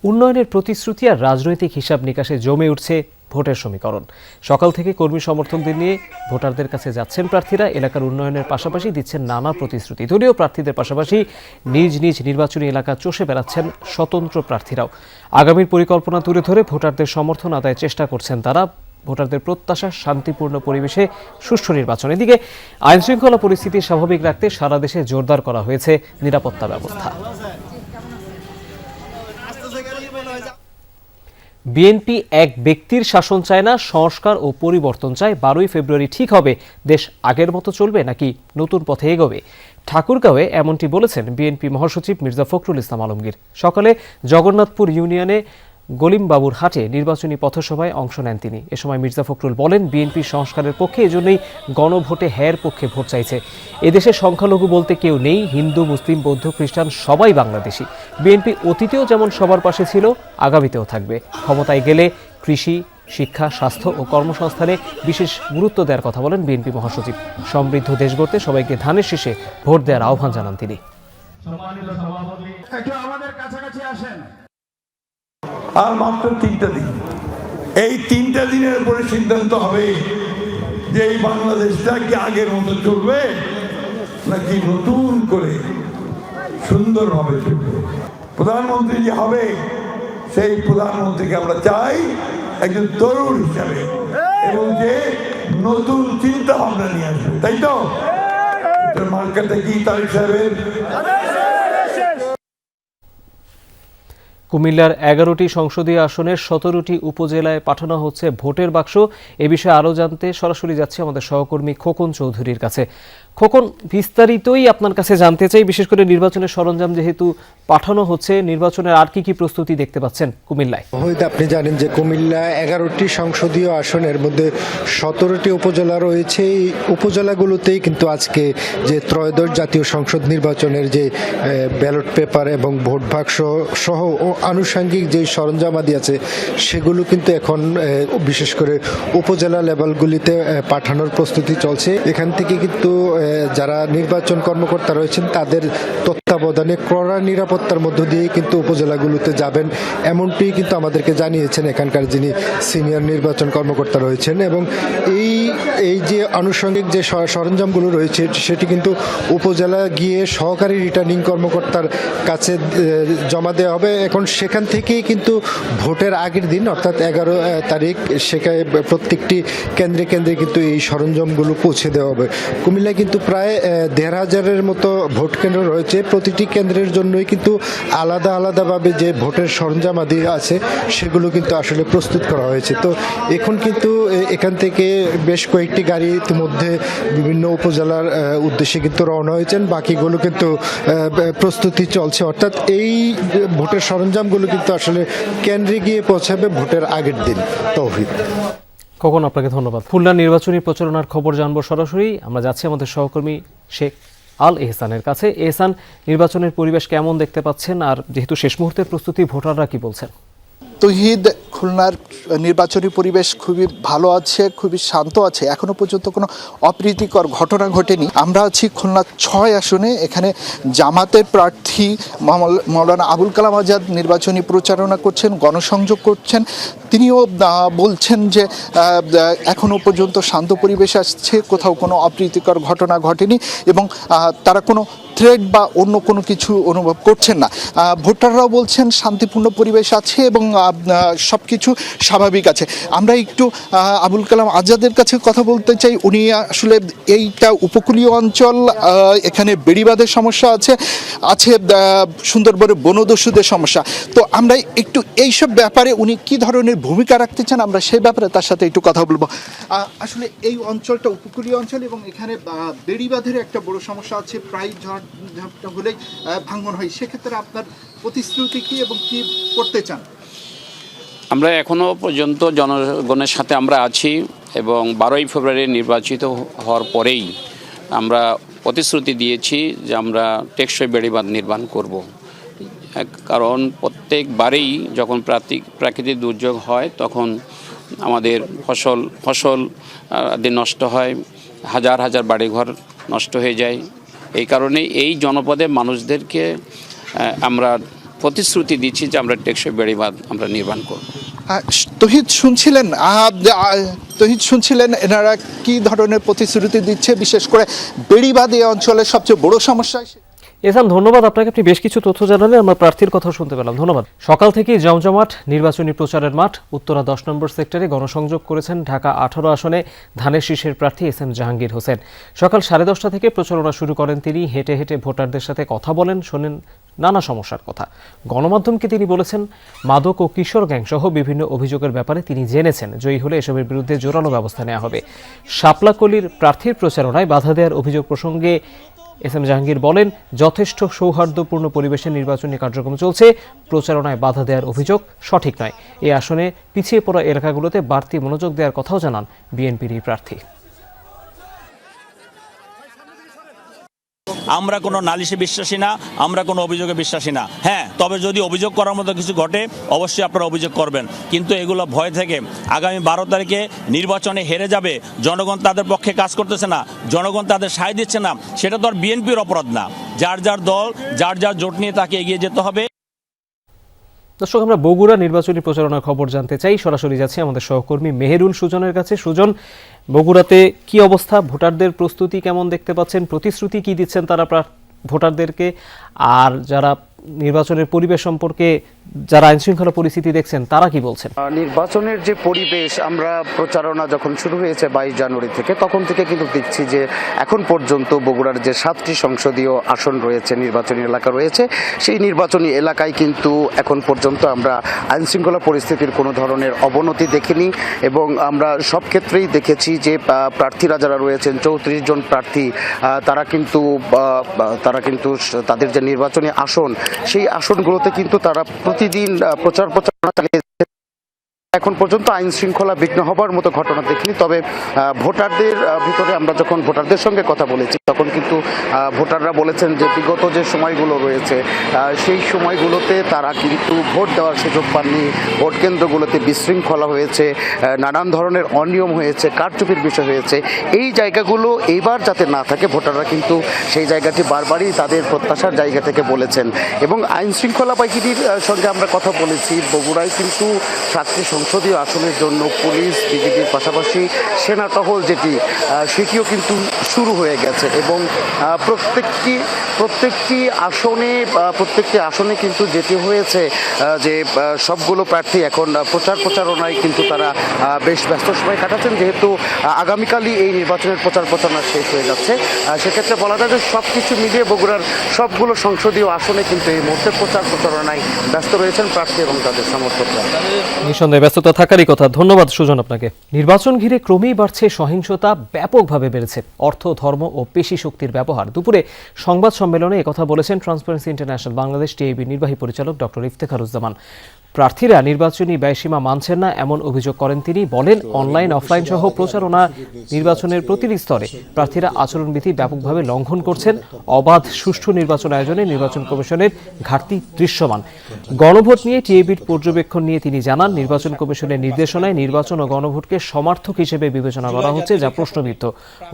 উন্নয়নের প্রতিশ্রুতি আর রাজনৈতিক হিসাব নিকাশে জমে উঠছে ভোটের সমীকরণ। সকাল থেকে কর্মী সমর্থকদের নিয়ে ভোটারদের কাছে যাচ্ছেন প্রার্থীরা। এলাকার উন্নয়নের পাশাপাশি দিচ্ছেন নানা প্রতিশ্রুতি। দলীয় প্রার্থীদের পাশাপাশি নিজ নিজ নির্বাচনী এলাকা চষে বেড়াচ্ছেন স্বতন্ত্র প্রার্থীরাও। আগামীর পরিকল্পনা তুলে ধরে ভোটারদের সমর্থন আদায়ের চেষ্টা করছেন তারা। ভোটারদের প্রত্যাশা শান্তিপূর্ণ পরিবেশে সুষ্ঠু নির্বাচন। এদিকে আইন শৃঙ্খলা পরিস্থিতি স্বাভাবিক রাখতে সারা দেশে জোরদার করা হয়েছে নিরাপত্তা ব্যবস্থা। বিএনপি এক ব্যক্তির শাসন চায় না, সংস্কার ও পরিবর্তন চায়। 12ই ফেব্রুয়ারি ঠিক হবে দেশ আগের মতো চলবে নাকি নতুন পথে এগোবে। ঠাকুরগাঁওয়ে এমনটি বলেছেন বিএনপি মহাসচিব মির্জা ফখরুল ইসলাম আলমগীর। সকালে জগন্নাথপুর ইউনিয়নে গলিমবাবুর হাটে নির্বাচনী পথসভায় অংশ নেন তিনি। এ সময় মির্জা ফখরুল বলেন, বিএনপি সংস্কারের পক্ষে, এজন্যই গণভোটে হ্যার পক্ষে ভোট চাইছে। এদেশে সংখ্যালঘু বলতে কেউ নেই, হিন্দু, মুসলিম, বৌদ্ধ, খ্রিস্টান সবাই বাংলাদেশি। বিএনপি অতীতেও যেমন সবার পাশে ছিল, আগামীতেও থাকবে। ক্ষমতায় গেলে কৃষি, শিক্ষা, স্বাস্থ্য ও কর্মসংস্থানে বিশেষ গুরুত্ব দেওয়ার কথা বলেন বিএনপি মহাসচিব। সমৃদ্ধ দেশ গড়তে সবাইকে ধানের শীষে ভোট দেওয়ার আহ্বান জানান তিনি। আর মাত্র 3টা দিন, এই 3টা দিনের উপরে সিদ্ধান্ত হবে যে এই বাংলাদেশটা কি আগের মতো চলবে নাকি নতুন করে সুন্দরভাবে চলবে। প্রধানমন্ত্রী যে হবে সেই প্রধানমন্ত্রীকে আমরা চাই একজন তরুণ হিসাবে এবং যে নতুন চিন্তা ভাবনা নিয়ে আসবে, তাই তো? মার্কেটে কি তারিখ সাহেবের কুমিল্লার 11টি সংসদীয় আসনের 17টি উপজেলায় পাঠানো হচ্ছে ভোটের বাক্স। এ বিষয়ে আরও জানতে সরাসরি যাচ্ছি আমাদের সহকর্মী খোকন চৌধুরীর কাছে। খোকন, বিস্তারিতই আপনার কাছে জানতে চাই, বিশেষ করে নির্বাচনের সরঞ্জাম যেহেতু পাঠানো হচ্ছে, নির্বাচনের আর কি কি প্রস্তুতি দেখতে পাচ্ছেন কুমিল্লায়? হয়তো আপনি জানেন যে কুমিল্লা 11টি সংসদীয় আসনের মধ্যে 17টি উপজেলা রয়েছে। এই উপজেলাগুলোতেই কিন্তু আজকে যে ত্রয়োদশ জাতীয় সংসদ নির্বাচনের যে ব্যালট পেপার এবং ভোট বাক্স সহ আনুষঙ্গিক যে সরঞ্জামাদি আছে সেগুলো কিন্তু এখন বিশেষ করে উপজেলা লেভেলগুলিতে পাঠানোর প্রস্তুতি চলছে। এখান থেকে কিন্তু যারা নির্বাচন কর্মকর্তা রয়েছেন তাদের তত্ত্বাবধানে কড়া নিরাপত্তার মধ্য দিয়ে কিন্তু উপজেলাগুলোতে যাবেন, এমনটি কিন্তু আমাদেরকে জানিয়েছেন এখানকার যিনি সিনিয়র নির্বাচন কর্মকর্তা রয়েছেন। এবং এই যে আনুষঙ্গিক যে সরঞ্জামগুলো রয়েছে সেটি কিন্তু উপজেলা গিয়ে সহকারী রিটার্নিং কর্মকর্তার কাছে জমা দেওয়া হবে। এখন সেখান থেকেই কিন্তু ভোটের আগের দিন অর্থাৎ 11 তারিখ সেখানে প্রত্যেকটি কেন্দ্রে কেন্দ্রে কিন্তু এই সরঞ্জামগুলো পৌঁছে দেওয়া হবে। কুমিল্লায় কিন্তু প্রায় 1,500-এর মতো ভোট কেন্দ্র রয়েছে। প্রতিটি কেন্দ্রের জন্যই কিন্তু আলাদা আলাদাভাবে যে ভোটের সরঞ্জাম আদি আছে সেগুলো কিন্তু আসলে প্রস্তুত করা হয়েছে। তো এখন কিন্তু এখান থেকে বেশ কয়েকটি গাড়ি ইতিমধ্যে বিভিন্ন উপজেলার উদ্দেশ্যে কিন্তু রওনা হয়েছেন, বাকিগুলো কিন্তু প্রস্তুতি চলছে। অর্থাৎ এই ভোটের সরঞ্জামগুলো কিন্তু আসলে কেন্দ্রে গিয়ে পৌঁছাবে ভোটের আগের দিন। তৌহিদ, খোকন, আপনাকে ধন্যবাদ। খুলনা নির্বাচনী প্রচারণার খবর জানবো সরাসরি। আমরা যাচ্ছি আমাদের সহকর্মী শেখ আল এহসানের কাছে। এহসান, নির্বাচনের পরিবেশ কেমন দেখতে পাচ্ছেন, আর যেহেতু শেষ মুহূর্তের প্রস্তুতি, ভোটাররা কি বলছেন? তৌহিদ, খুলনার নির্বাচনী পরিবেশ খুবই ভালো আছে, খুবই শান্ত আছে। এখনো পর্যন্ত কোনো অপ্রীতিকর ঘটনা ঘটেনি। আমরা আছি খুলনা 6 আসনে। এখানে জামাতের প্রার্থী মাওলানা আবুল কালাম আজাদ নির্বাচনী প্রচারণা করছেন, গণসংযোগ করছেন। তিনিও বলছেন যে এখনো পর্যন্ত শান্ত পরিবেশ আসছে, কোথাও কোনো অপ্রীতিকর ঘটনা ঘটেনি এবং তারা কোনো থ্রেট বা অন্য কোনো কিছু অনুভব করছেন না। ভোটাররাও বলছেন শান্তিপূর্ণ পরিবেশ আছে এবং সব কিছু স্বাভাবিক আছে। আমরা একটু আবুল কালাম আজাদের কাছে কথা বলতে চাই। উনি আসলে এইটা উপকূলীয় অঞ্চল, এখানে বেড়িবাঁধের সমস্যা আছে সুন্দরবনের বনদস্যুদের সমস্যা। তো আমরা একটু এইসব ব্যাপারে উনি কি ধরনের ভূমিকা রাখতে চান, আমরা সেই ব্যাপারে তার সাথে একটু কথা বলবো। আসলে এই অঞ্চলটা উপকূলীয় অঞ্চল এবং এখানে বেড়িবাঁধের একটা বড় সমস্যা আছে, প্রায় ঝড়টা হলেই ভাঙন হয়। সেক্ষেত্রে আপনার প্রতিশ্রুতি কি এবং কি করতে চান? আমরা এখনো পর্যন্ত জনগণের সাথে আমরা আছি এবং 12ই ফেব্রুয়ারি নির্বাচিত হওয়ার পরেই আমরা প্রতিশ্রুতি দিয়েছি যে আমরা টেকসই বেড়িবাঁধ নির্মাণ করব। কারণ প্রত্যেকবারেই যখন প্রাকৃতিক দুর্যোগ হয় তখন আমাদের ফসল আদি নষ্ট হয়, হাজার হাজার বাড়িঘর নষ্ট হয়ে যায়। এই কারণে এই জনপদের মানুষদেরকে আমরা প্রতিশ্রুতি দিচ্ছি যে আমরা টেকসই বেড়িবাঁধ আমরা নির্মাণ করব। তহিদ শুনছিলেন এনারা কি ধরনের প্রতিশ্রুতি দিচ্ছে, বিশেষ করে বেড়িবাঁধ এই অঞ্চলের সবচেয়ে বড় সমস্যা। এহসান, ধন্যবাদ আপনাকে, আপনি বেশ কিছু তথ্য জানালেন, আমরা প্রার্থীর কথা শুনতে পেলাম। ধন্যবাদ। সকাল থেকেই জমজমাট নির্বাচনী প্রচারের মাঠ। উত্তরা 10 নম্বর সেক্টরে গণসংযোগ করেছেন ঢাকা 18 আসনে ধানের শীষের প্রার্থী এস.এম. জাহাঙ্গীর হোসেন। সকাল 10:30 থেকে প্রচারণা শুরু করেন তিনি। হেঁটে হেঁটে ভোটারদের সাথে কথা বলেন, শোনেন নানা সমস্যার কথা। গণমাধ্যমকে তিনি বলেছেন মাদক ও কিশোর গ্যাং সহ বিভিন্ন অভিযোগের ব্যাপারে তিনি জেনেছেন। জয়ী হলে এসবের বিরুদ্ধে জোরালো ব্যবস্থা নেওয়া হবে। শাপলাকলির প্রার্থীর প্রচারণায় বাধা দেওয়ার অভিযোগ প্রসঙ্গে এস.এম. জাহাঙ্গীর বলেন, যথেষ্ট সৌহার্দ্যপূর্ণ পরিবেশে নির্বাচনী কার্যক্রম চলছে, প্রচারণায় বাধা দেওয়ার অভিযোগ সঠিক নয়। এই আসনে পিছিয়ে পড়া এলাকাগুলোতে বাড়তি মনোযোগ দেওয়ার কথাও জানান বিএনপির এই প্রার্থী। আমরা কোনো নালিশে বিশ্বাসী না, আমরা কোনো অভিযোগে বিশ্বাসী না। হ্যাঁ, তবে যদি অভিযোগ করার মতো কিছু ঘটে অবশ্যই আপনারা অভিযোগ করবেন, কিন্তু এগুলো ভয় থেকে আগামী 12 তারিখে নির্বাচনে হেরে যাবে, জনগণ তাদের পক্ষে কাজ করতেছে না, জনগণ তাদের সায় দিচ্ছে না, সেটা তো আর বিএনপির অপরাধ না। যার যার দল, যার যার জোট নিয়ে তাকে এগিয়ে যেতে হবে। দর্শক, আমরা বগুড়া নির্বাচনী প্রচারণার খবর জানতে চাই। সরাসরি যাচ্ছি আমাদের সহকর্মী মেহেরুল সুজনের কাছে। সুজন, বগুড়াতে কি অবস্থা, ভোটারদের প্রস্তুতি কেমন দেখতে পাচ্ছেন, প্রতিশ্রুতি কি দিচ্ছেন তারা ভোটারদেরকে, আর যারা নির্বাচনের পরিবেশ সম্পর্কে যারা আইনশৃঙ্খলা পরিস্থিতি দেখছেন তারা কি বলছেন? নির্বাচনের যে পরিবেশ, আমরা প্রচারণা যখন শুরু হয়েছে 22 জানুয়ারি থেকে, তখন থেকে কিন্তু দেখছি যে এখন পর্যন্ত বগুড়ার যে 7টি সংসদীয় আসন রয়েছে, নির্বাচনী এলাকা রয়েছে, সেই নির্বাচনী এলাকায় কিন্তু এখন পর্যন্ত আমরা আইনশৃঙ্খলা পরিস্থিতির কোনো ধরনের অবনতি দেখিনি এবং আমরা সব ক্ষেত্রেই দেখেছি যে প্রার্থীরা যারা রয়েছেন 34 জন প্রার্থী, তারা কিন্তু তাদের যে নির্বাচনী আসন, সেই আসনগুলোতে কিন্তু তারা প্রতিদিন প্রচারণা চালিয়ে এখন পর্যন্ত আইন শৃঙ্খলা বিঘ্ন হবার মতো ঘটনা দেখিনি। তবে ভোটারদের ভিতরে আমরা যখন ভোটারদের সঙ্গে কথা বলেছি তখন কিন্তু ভোটাররা বলেছেন যে বিগত যে সময়গুলো রয়েছে সেই সময়গুলোতে তারা কিন্তু ভোট দেওয়ার সুযোগ পাননি, ভোট কেন্দ্রগুলোতে বিশৃঙ্খলা হয়েছে, নানান ধরনের অনিয়ম হয়েছে, কারচুপির বিষয় হয়েছে। এই জায়গাগুলো এইবার যাতে না থাকে, ভোটাররা কিন্তু সেই জায়গাটি বারবারই তাদের প্রত্যাশার জায়গা থেকে বলেছেন। এবং আইন শৃঙ্খলা বাহিনীর সঙ্গে আমরা কথা বলেছি, বগুড়ায় কিন্তু 7টি সংসদীয় আসনের জন্য পুলিশ, বিজিবির পাশাপাশি সেনা টহল সেটিও কিন্তু শুরু হয়ে গেছে এবং প্রত্যেকটি আসনে কিন্তু যেটি হয়েছে যে সবগুলো প্রার্থী এখন প্রচারণায় কিন্তু তারা বেশ ব্যস্ত সময় কাটাচ্ছেন, যেহেতু আগামীকালই এই নির্বাচনের প্রচারণা শেষ হয়ে যাচ্ছে। সেক্ষেত্রে বলা যায় যে সব কিছু মিলিয়ে বগুড়ার সবগুলো সংসদীয় আসনে কিন্তু এই মুহূর্তে প্রচারণায় ব্যস্ত রয়েছেন প্রার্থী এবং তাদের সমর্থকরা। নিঃসন্দেহে ব্যস্ততা থাকারই কথা। ধন্যবাদ সুজন আপনাকে। নির্বাচন ঘিরে ক্রমেই বাড়ছে সহিংসতা, ব্যাপকভাবে বেড়েছে অর্থ, ধর্ম ও পেশি শক্তির ব্যবহার। দুপুরে সংবাদ সম্মেলনে একথা বলেছেন ট্রান্সপারেন্সি ইন্টারন্যাশনাল বাংলাদেশ টিআইবি নির্বাহী পরিচালক ডক্টর ইফতেখারুজ্জামান। প্রার্থীরা নির্বাচনী ব্যয়সীমা মানছেন না এমন অভিযোগ করেন তিনি। বলেন, অনলাইন অফলাইন সহ প্রচারণা নির্বাচনের প্রতিটি স্তরে প্রার্থীরা আচরণবিধি ব্যাপকভাবে লঙ্ঘন করছেন। অবাধ সুষ্ঠু নির্বাচন আয়োজনে নির্বাচন কমিশনের ঘাটতি দৃশ্যমান। গণভোট নিয়ে টিএবির পর্যবেক্ষণ নিয়ে তিনি জানান, নির্বাচন কমিশনের নির্দেশনায় নির্বাচন ও গণভোটকে সমার্থক হিসেবে বিবেচনা করা হচ্ছে, যা প্রশ্নবিদ্ধ।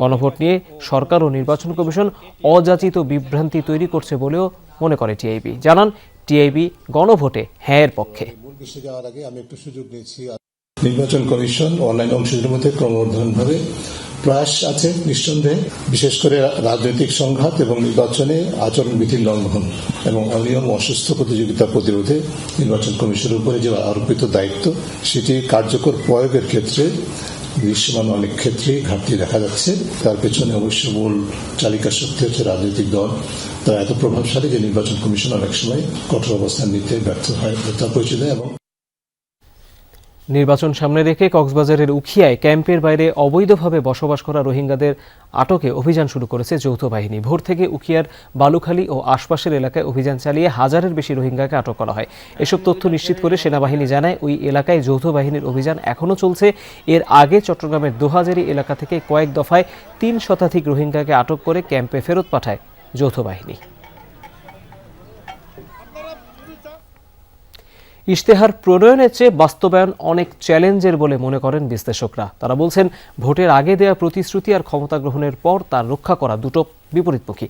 গণভোট নিয়ে সরকার ও নির্বাচন কমিশন অযাচিত বিভ্রান্তি তৈরি করছে বলেও মনে করে টিআইবি। জানান, টিআইবি গণভোটে হ্যাঁ এর পক্ষে। নির্বাচন কমিশন অনলাইন অংশীদারের মধ্যে ক্রমবর্ধমানভাবে প্রয়াস আছে নিঃসন্দেহে, বিশেষ করে রাজনৈতিক সংঘাত এবং নির্বাচনে আচরণবিধির লঙ্ঘন এবং অনিয়ম অসুস্থ প্রতিযোগিতা প্রতিরোধে নির্বাচন কমিশনের উপরে যে আরোপিত দায়িত্ব, সেটি কার্যকর প্রয়োগের ক্ষেত্রে দৃশ্যমান অনেক ক্ষেত্রেই ঘাটতি দেখা যাচ্ছে। তার পেছনে অবশ্য মূল চালিকা শক্তি হচ্ছে রাজনৈতিক দল। তারা এত প্রভাবশালী যে নির্বাচন কমিশন অনেক সময় কঠোর অবস্থান নিতে ব্যর্থ হয় তা পরিচিত। এবং নির্বাচন সামনে রেখে কক্সবাজারের উখিয়ায় ক্যাম্পের বাইরে অবৈধভাবে বসবাস করা রোহিঙ্গাদের আটকে অভিযান শুরু করেছে যৌথ বাহিনী। ভোর থেকে উখিয়ার বালুখালী ও আশপাশের এলাকায় অভিযান চালিয়ে হাজারের বেশি রোহিঙ্গাকে আটক করা হয়। এসব তথ্য নিশ্চিত করে সেনাবাহিনী জানায়, ওই এলাকায় যৌথ বাহিনীর অভিযান এখনও চলছে। এর আগে চট্টগ্রামের দোহাজারি এলাকা থেকে কয়েক দফায় ৩ শতাধিক রোহিঙ্গাকে আটক করে ক্যাম্পে ফেরত পাঠায় যৌথ বাহিনী। ইশতেহার প্রণয়নের চেয়ে বাস্তবায়ন অনেক চ্যালেঞ্জের বলে মনে করেন বিশ্লেষকরা। তারা বলছেন, ভোটের আগে দেয়া প্রতিশ্রুতি আর ক্ষমতা গ্রহণের পর তার রক্ষা করা দুটো বিপরীতমুখী।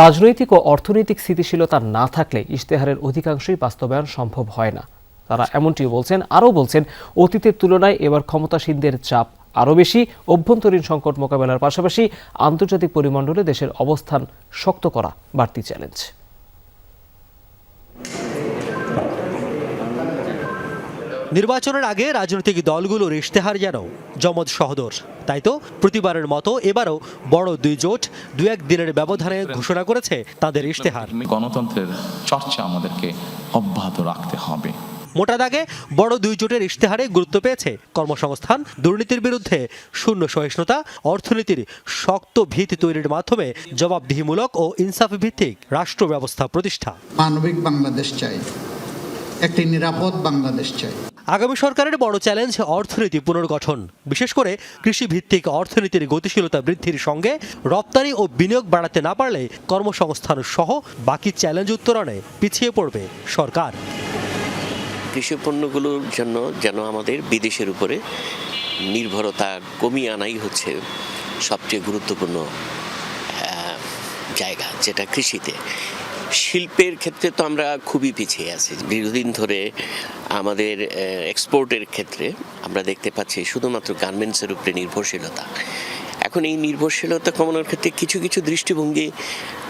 রাজনৈতিক ও অর্থনৈতিক স্থিতিশীলতা না থাকলে ইশতেহারের অধিকাংশই বাস্তবায়ন সম্ভব হয় না। তারা এমনটিও বলছেন। আরও বলছেন, অতীতের তুলনায় এবার ক্ষমতাসীনদের চাপ আরও বেশি। অভ্যন্তরীণ সংকট মোকাবেলার পাশাপাশি আন্তর্জাতিক পরিমণ্ডলে দেশের অবস্থান শক্ত করা বাড়তি চ্যালেঞ্জ। নির্বাচনের আগে রাজনৈতিক দলগুলোর ইশতেহার যেন জমজ সহদর। তাই তো প্রতিবারের মতো এবারও বড় দুই জোট 2-1 দিনের ব্যবধানে ঘোষণা করেছে তাদের ইশতেহার। গণতন্ত্রের চর্চা আমাদেরকে অব্যাহত রাখতে হবে। মোটা দাগে বড় দুই জোটের ইশতেহারে গুরুত্ব পেয়েছে কর্মসংস্থান, দুর্নীতির বিরুদ্ধে শূন্য সহিষ্ণুতা, অর্থনীতির শক্ত ভিত তৈরির মাধ্যমে জবাবদিহিমূলক ও ইনসাফি ভিত্তিক রাষ্ট্র ব্যবস্থা প্রতিষ্ঠা। মানবিক বাংলাদেশ চাই, একটি নিরাপদ বাংলাদেশ চাই। আগামী সরকারের বড় চ্যালেঞ্জ অর্থনীতি পুনর্গঠন, বিশেষ করে কৃষি ভিত্তিক অর্থনীতির গতিশীলতা বৃদ্ধির সঙ্গে রপ্তানি ও বিনিয়োগ বাড়াতে না পারলে কর্মসংস্থান সহ বাকি চ্যালেঞ্জ উত্তরণে পিছিয়ে পড়বে সরকার। কৃষি পণ্যগুলোর জন্য যেন আমাদের বিদেশের উপরে নির্ভরতা কমিয়ে আনাই হচ্ছে সবচেয়ে গুরুত্বপূর্ণ জায়গা, যেটা কৃষিতে। শিল্পের ক্ষেত্রে তো আমরা খুবই পিছিয়ে আছি। দীর্ঘদিন ধরে আমাদের এক্সপোর্টের ক্ষেত্রে আমরা দেখতে পাচ্ছি শুধুমাত্র গার্মেন্টসের উপরে নির্ভরশীলতা। এখন এই নির্ভরশীলতা কমানোর ক্ষেত্রে কিছু কিছু দৃষ্টিভঙ্গি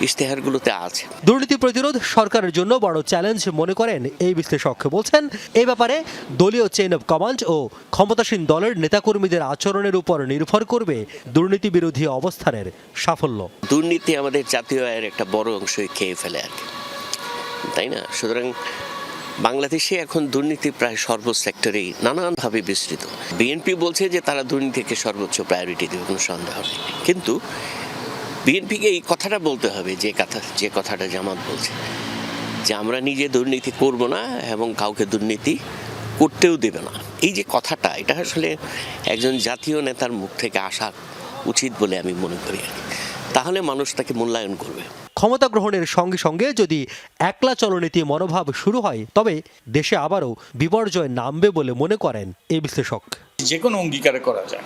ইশতেহারগুলোতে আছে। দুর্নীতি প্রতিরোধ সরকারের জন্য বড় চ্যালেঞ্জ মনে করেন এই বিশ্লেষক। বলছেন, এই ব্যাপারে দলীয় চেইন অব কমান্ড ও ক্ষমতাসীন দলের নেতাকর্মীদের আচরণের উপর নির্ভর করবে দুর্নীতি বিরোধী অবস্থানের সাফল্য। দুর্নীতি আমাদের জাতীয় আয়ের একটা বড় অংশই খেয়ে ফেলে আর কি, তাই না? সুতরাং বাংলাদেশে এখন দুর্নীতি প্রায় সর্ব সেক্টরেই নানানভাবে বিস্তৃত। বিএনপি বলছে যে তারা দুর্নীতিকে সর্বোচ্চ প্রায়োরিটি দেবে, কোনো সন্দেহ নেই। কিন্তু বিএনপিকে এই কথাটা বলতে হবে যে কথাটা জামাত বলছে, যে আমরা নিজে দুর্নীতি করব না এবং কাউকে দুর্নীতি করতেও দেবে না। এই যে কথাটা, এটা আসলে একজন জাতীয় নেতার মুখ থেকে আসা উচিত বলে আমি মনে করি। তাহলে মানুষ তাকে মূল্যায়ন করবে। ক্ষমতা গ্রহণের সঙ্গে সঙ্গে যদি একলা চলনীতি মনোভাব শুরু হয়, তবে দেশে আবারও বিপর্যয় নামবে বলে মনে করেন এই বিশ্লেষক। যে কোনো অঙ্গীকার করা যায়,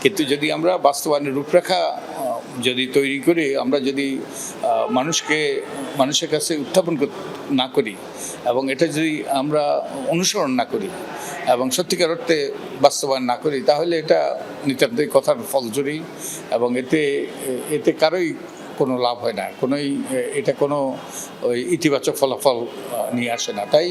কিন্তু যদি আমরা বাস্তবায়নের রূপরেখা যদি তৈরি করে আমরা যদি মানুষের কাছে উত্থাপন না করি এবং এটা যদি আমরা অনুসরণ না করি এবং সত্যিকার অর্থে বাস্তবায়ন না করি, তাহলে এটা নিতান্তই কথার ফলজুরি এবং এতে কারোই কোনো লাভ হয় না, এটা কোনো ইতিবাচক ফলাফল নিয়ে আসে না। তাই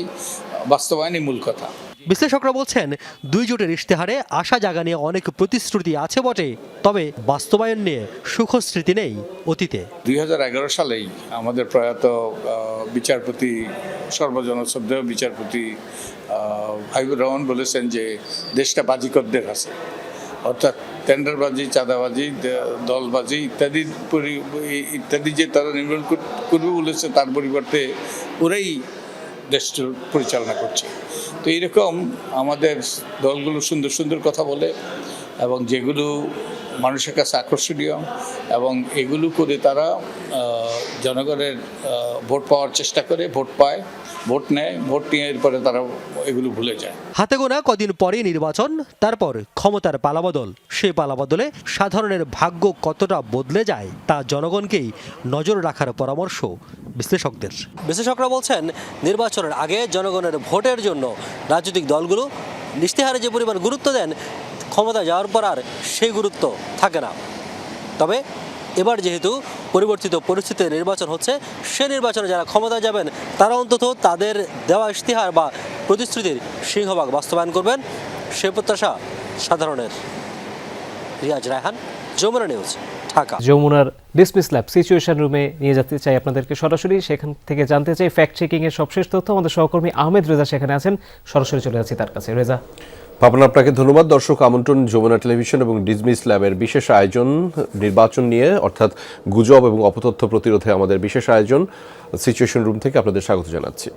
বাস্তবায়নই মূল কথা। বিশ্লেষকরা বলছেন, দুই জোটের ইশতেহারে আশা জাগা নিয়ে অনেক প্রতিশ্রুতি আছে বটে, তবে বাস্তবায়ন নিয়ে সুখস্মৃতি নেই অতীতে। 2011 সালেই আমাদের প্রয়াত বিচারপতি, সর্বজনশ্রদ্ধেয় বিচারপতি হাবিবুর রহমান বলেছেন যে দেশটা বাজিকরদের আছে, অর্থাৎ টেন্ডারবাজি, চাঁদাবাজি, দলবাজি ইত্যাদি যে তারা নির্মূল করবে বলেছে, তার পরিবর্তে ওরাই দেশ পরিচালনা করছে। তো এইরকম আমাদের দলগুলো সুন্দর সুন্দর কথা বলে এবং যেগুলো মানুষের কাছে আকর্ষণীয় এবং এগুলো করে তারা জনগণের ভোট পাওয়ার চেষ্টা করে, ভোট পায়, ভোট নেয়, ভোট নিয়ে এরপরে তারা এগুলো ভুলে যায়। হাতে গোনা কদিন পরে নির্বাচন, তারপর ক্ষমতার পালাবদল। সেই পালাবদলে সাধারণের ভাগ্য কতটা বদলে যায় তা জনগণকেই নজর রাখার পরামর্শ বিশ্লেষকদের। বিশ্লেষকরা বলছেন, নির্বাচনের আগে জনগণের ভোটের জন্য রাজনৈতিক দলগুলো ইশতেহারে যে পরিমাণ গুরুত্ব দেন, ক্ষমতা যাওয়ার পর আর সেই গুরুত্ব থাকে না। তবে এবার যেহেতু পরিবর্তিত পরিস্থিতিতে নির্বাচন হচ্ছে, সে নির্বাচনে যারা ক্ষমতা যাবেন তারা অন্তত তাদের দেওয়া ইশতেহার বা প্রতিশ্রুতির সিংহভাগ বাস্তবায়ন করবেন, সে প্রত্যাশা সাধারণের। রিয়াজ রায়হান, যমুনা নিউজ, ঢাকা। যমুনার ডিসমিস ল্যাব সিচুয়েশন রুমে নিয়ে যেতে চাই আপনাদেরকে সরাসরি, সেখান থেকে জানতে চাই ফ্যাক্ট চেকিং এর সবশেষ তথ্য। আমাদের সহকর্মী আহমেদ রেজা সেখানে আছেন, সরাসরি চলে যাচ্ছি তার কাছে। রেজা। পাপন, আপনাকে ধন্যবাদ। দর্শক আমন্ত্রণ যমুনা টেলিভিশন এবং ডিসমিস ল্যাবের বিশেষ আয়োজন নির্বাচন নিয়ে, অর্থাৎ গুজব এবং অপতথ্য প্রতিরোধে আমাদের বিশেষ আয়োজন সিচুয়েশন রুম থেকে আপনাদের স্বাগত জানাচ্ছি।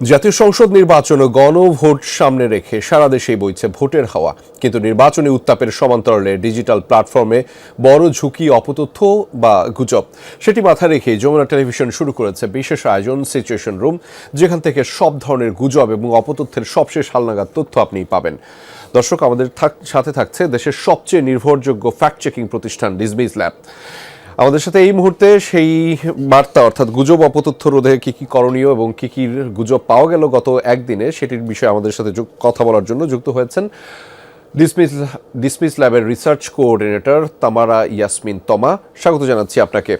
জাতীয় সংসদ নির্বাচন ও গণভোট সামনে রেখে সারা দেশেই বইছে ভোটের হাওয়া, কিন্তু নির্বাচনী উত্তাপের সমান্তরালে ডিজিটাল প্ল্যাটফর্মে বড় ঝুঁকি অপতথ্য বা গুজব। সেটি মাথায় রেখে যমুনা টেলিভিশন শুরু করেছে বিশেষ আয়োজন সিচুয়েশন রুম, যেখান থেকে সব ধরনের গুজব এবং অপতথ্যের সবশেষ হালনাগাদ তথ্য আপনি পাবেন। দর্শক, আমাদের সাথে থাকছে দেশের সবচেয়ে নির্ভরযোগ্য ফ্যাক্ট চেকিং প্রতিষ্ঠান ডিসমিস ল্যাব। আমাদের সাথে এই মুহূর্তে সেই বার্তা, অর্থাৎ গুজব অপতথ্য রোধে কি কি করণীয় এবং কি কি গুজব পাওয়া গেল গত একদিনে, সেটির বিষয়ে আমাদের সাথে কথা বলার জন্য যুক্ত হয়েছেন ডিসমিস ল্যাবের রিসার্চ কোঅর্ডিনেটর তামারা ইয়াসমিন তমা। স্বাগত জানাচ্ছি আপনাকে।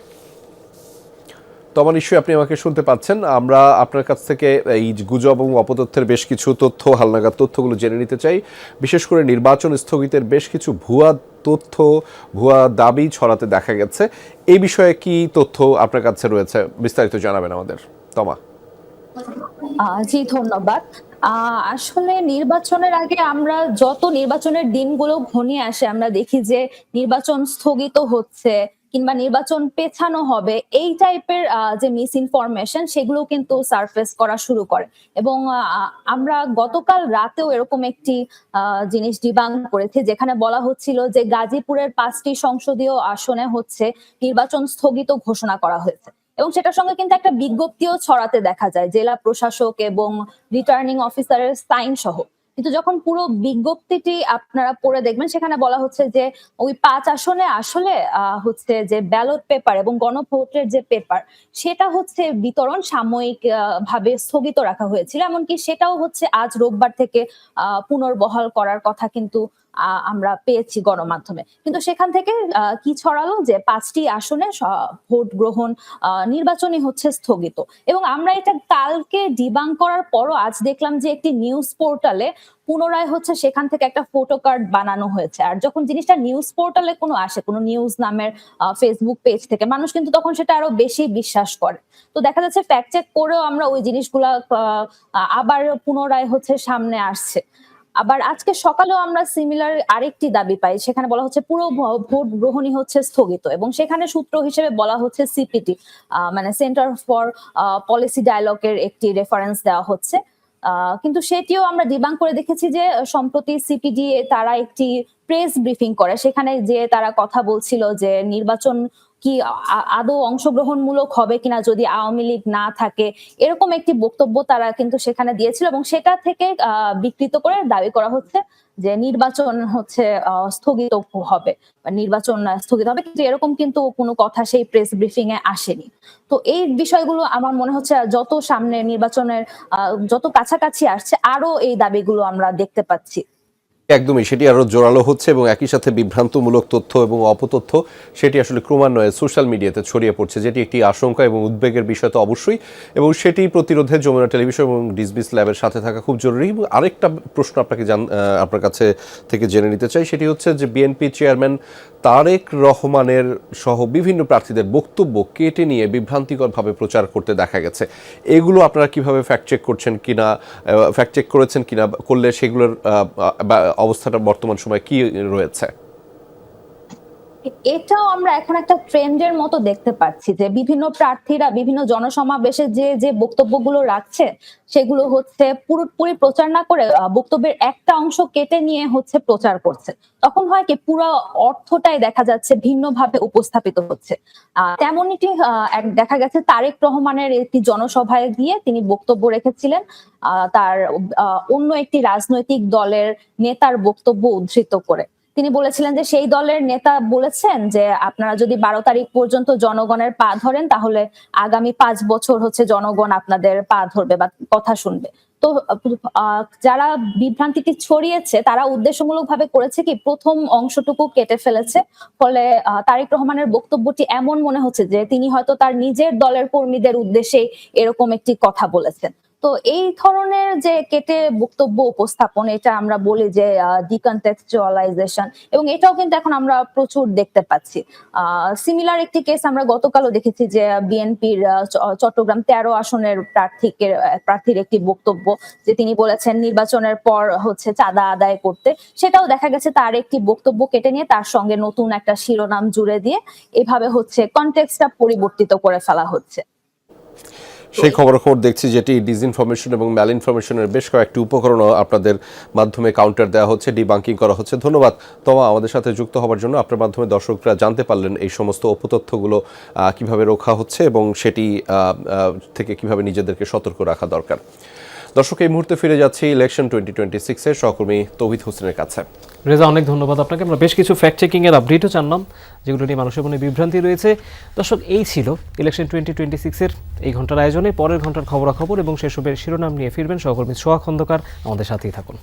তমা, নিশ্চয়ই আপনি আমাকে শুনতে পাচ্ছেন। আমরা আপনার কাছ থেকে এই গুজব এবং অপতথ্যের বেশ কিছু তথ্য, হালনাগাদ তথ্যগুলো জেনে নিতে চাই। বিশেষ করে নির্বাচন স্থগিতের বেশ কিছু ভুয়া তথ্য, ভুয়া দাবি ছড়াতে দেখা গেছে। এই বিষয়ে কি তথ্য আপনার কাছে রয়েছে, বিস্তারিত জানাবেন আমাদের। তমা। জি, ধন্যবাদ। আসলে নির্বাচনের আগে আমরা যত নির্বাচনের দিনগুলো ঘনিয়ে আসে, আমরা দেখি যে নির্বাচন স্থগিত হচ্ছে কিংবা নির্বাচন পেছানো হবে, এই টাইপের যে মিস ইনফরমেশন সেগুলো কিন্তু সারফেস করা শুরু করে। এবং আমরা গতকাল রাতেও এরকম একটি জিনিস ডিবাঙ্ক করেছি, যেখানে বলা হচ্ছিল যে গাজীপুরের 5টি সংসদীয় আসনে হচ্ছে নির্বাচন স্থগিত ঘোষণা করা হয়েছে। এবং সেটার সঙ্গে কিন্তু একটা বিজ্ঞপ্তিও ছড়াতে দেখা যায় জেলা প্রশাসক এবং রিটার্নিং অফিসারের সাইন সহ। কিন্তু যখন পুরো বিজ্ঞপ্তিটি আপনারা পড়ে দেখবেন, সেখানে বলা হচ্ছে যে ওই 5 আসনে আসলে হচ্ছে যে ব্যালট পেপার এবং গণভোটের যে পেপার, সেটা হচ্ছে বিতরণ সাময়িক ভাবে স্থগিত রাখা হয়েছিল। এমনকি সেটাও হচ্ছে আজ রোববার থেকে পুনর্বহাল করার কথা কিন্তু আমরা পেয়েছি গণমাধ্যমে। কিন্তু সেখান থেকে কি ছড়ালো যে 5টি আসনে ভোট গ্রহণ নির্বাচনই হচ্ছে স্থগিত। এবং আমরা এটা কালকে ডিবাঙ্ক করার পরও আজ দেখলাম যে একটি নিউজ পোর্টালে পুনরায় হচ্ছে সেখান থেকে একটা ফটো কার্ড বানানো হয়েছে। আর যখন জিনিসটা নিউজ পোর্টালে কোনো আসে, কোনো নিউজ নামের ফেসবুক পেজ থেকে, মানুষ কিন্তু তখন সেটা আরো বেশি বিশ্বাস করে। তো দেখা যাচ্ছে ফ্যাক্ট চেক করেও আমরা ওই জিনিসগুলা আবার পুনরায় হচ্ছে সামনে আসছে। আবার আজকে সকালেও আমরা সিমিলার আরেকটি দাবি পাই, সেখানে বলা হচ্ছে পুরো ভোট গ্রহণই হচ্ছে স্থগিত। এবং সেখানে সূত্র হিসেবে বলা হচ্ছে সিপিটি, মানে সেন্টার ফর পলিসি ডায়ালগের একটি রেফারেন্স দেওয়া হচ্ছে। কিন্তু সেটিও আমরা ডিবাঙ্ক করে দেখেছি যে সম্প্রতি সিপিডি তারা একটি প্রেস ব্রিফিং করে, সেখানে যে তারা কথা বলছিল যে নির্বাচন কি আদৌ অংশগ্রহণমূলক হবে কিনা যদি আওয়ামী লীগ না থাকে, এরকম একটি বক্তব্য তারা কিন্তু সেখানে দিয়েছিল। এবং সেটা থেকে বিকৃত করে দাবি করা হচ্ছে যে নির্বাচন হচ্ছে স্থগিত হবে, নির্বাচন স্থগিত হবে, কিন্তু এরকম কিন্তু কোনো কথা সেই প্রেস ব্রিফিং এ আসেনি। তো এই বিষয়গুলো আমার মনে হচ্ছে যত সামনে নির্বাচনের যত কাছাকাছি আসছে, আরো এই দাবিগুলো আমরা দেখতে পাচ্ছি। একদমই, সেটি আরো জোরালো হচ্ছে এবং একই সাথে বিভ্রান্তমূলক তথ্য এবং অপতথ্য সেটি আসলে ক্রমান্বয়ে সোশ্যাল মিডিয়াতে ছড়িয়ে পড়ছে, যেটি একটি আশঙ্কা এবং উদ্বেগের বিষয় তো অবশ্যই, এবং সেটি প্রতিরোধে যমুনা টেলিভিশন এবং ডিসবিস ল্যাবের সাথে থাকা খুব জরুরি। এবং আরেকটা প্রশ্ন আপনার কাছে থেকে জেনে নিতে চাই, সেটি হচ্ছে যে বিএনপি চেয়ারম্যান তারেক রহমানের সহ বিভিন্ন প্রার্থীদের বক্তব্য কেটে নিয়ে বিভ্রান্তিকরভাবে প্রচার করতে দেখা গেছে। এগুলো আপনারা কিভাবে ফ্যাক্ট চেক করেছেন কিনা, করলে সেগুলোর অবস্থাটা বর্তমান সময়ে কি রয়েছে? এটাও আমরা এখন একটা ট্রেন্ডের মতো দেখতে পাচ্ছি যে বিভিন্ন প্রার্থীরা বিভিন্ন জনসমাবেশে যে বক্তব্যগুলো রাখছে সেগুলো হচ্ছে পুরোপুরি প্রচার না করে বক্তব্যের একটা অংশ কেটে নিয়ে হচ্ছে প্রচার করছে। তখন হয় কি, পুরো অর্থটাই দেখা যাচ্ছে ভিন্নভাবে উপস্থাপিত হচ্ছে। তেমনটি দেখা গেছে তারেক রহমানের একটি জনসভায় গিয়ে তিনি বক্তব্য রেখেছিলেন, তার অন্য একটি রাজনৈতিক দলের নেতার বক্তব্য উদ্ধৃত করে। তিনি বলেছিলেন যে সেই দলের নেতা বলেছেন যে আপনারা যদি 12 তারিখ পর্যন্ত জনগণের পা ধরেন তাহলে আগামী 5 বছর হচ্ছে জনগণ আপনাদের পা ধরবে বা কথা শুনবে। তো যারা বিভ্রান্তিটি ছড়িয়েছে তারা উদ্দেশ্যমূলকভাবে করেছে কি, প্রথম অংশটুকু কেটে ফেলেছে। ফলে তারেক রহমানের বক্তব্যটি এমন মনে হচ্ছে যে তিনি হয়তো তার নিজের দলের কর্মীদের উদ্দেশ্যে এরকম একটি কথা বলেছেন। তো এই ধরনের যে কেটে বক্তব্য উপস্থাপন, এটা আমরা বলি যে ডিকনটেক্সচুয়ালাইজেশন, এবং এটাও কিন্তু এখন আমরা প্রচুর দেখতে পাচ্ছি। সিমিলার একটি কেস আমরা গতকালও দেখেছি যে বিএনপির চট্টগ্রাম 13 আসনের প্রার্থীর একটি বক্তব্য, যে তিনি বলেছেন নির্বাচনের পর হচ্ছে চাঁদা আদায় করতে, সেটাও দেখা গেছে তার একটি বক্তব্য কেটে নিয়ে তার সঙ্গে নতুন একটা শিরোনাম জুড়ে দিয়ে এভাবে হচ্ছে কনটেক্সটটা পরিবর্তিত করে ফেলা হচ্ছে। সেই খবর দেখছি যেটি ডিসইনফরমেশন এবং ম্যাল ইনফরমেশনের বেশ কয়েকটি উপকরণও আপনাদের মাধ্যমে কাউন্টার দেওয়া হচ্ছে, ডিবাঙ্কিং করা হচ্ছে। ধন্যবাদ তোমা আমাদের সাথে যুক্ত হওয়ার জন্য। আপনার মাধ্যমে দর্শকরা জানতে পারলেন এই সমস্ত অপতথ্যগুলো কিভাবে রক্ষা হচ্ছে এবং সেটি থেকে কিভাবে নিজেদেরকে সতর্ক রাখা দরকার। দর্শক, এই মুহূর্তে ফিরে যাচ্ছি ইলেকশন 2026-এর সহকর্মী তৌহিদ হোসেনের কাছে। রেজা, অনেক ধন্যবাদ আপনাকে। আমরা বেশ কিছু ফ্যাক্ট চেকিংয়ের আপডেটও জানলাম, যেগুলো নিয়ে মানুষের মনে বিভ্রান্তি রয়েছে। দর্শক, এই ছিল ইলেকশন 2026-এর এই ঘন্টার আয়োজনে। পরের ঘন্টার খবরাখবর এবং সেসবের শিরোনাম নিয়ে ফিরবেন সহকর্মী সোহা খন্দকার। আমাদের সাথেই থাকুন।